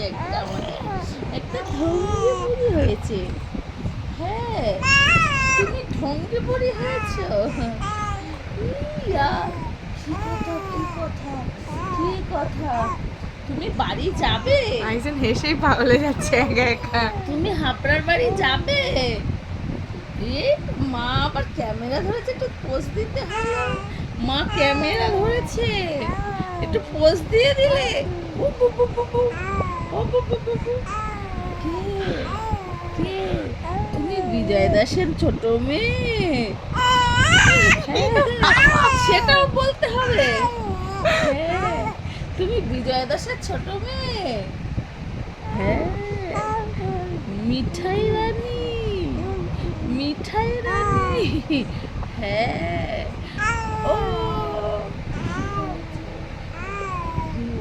একটা আমাদের একটা ঢঙ্গি বুড়ি হয়েছে। হ্যাঁ, তুমি ঢঙ্গি বুড়ি হয়েছো। ইয়া, কি কথা কি কথা কি কথা, তুমি বাড়ি যাবে? আইসেন হেসেই পাগলে যাচ্ছে একা একা। তুমি হাবড়ার বাড়ি যাবে? এ মা আবার ক্যামেরা ধরেছে, একটু পোজ দিতে হলো। মা ক্যামেরা ধরেছে, একটু পোজ দিয়ে দিলে। উ বু বু বু বু, উ বু বু বু বু। কে কে তুমি বিজয় দাসের ছোট মেয়ে? হ্যাঁ, সেটাও বলতে হবে। হ্যাঁ, তুমি বিজয় দাসের ছোট মেয়ে। হ্যাঁ, মিঠাই রানী, মিঠাই রানী। হ্যাঁ, ও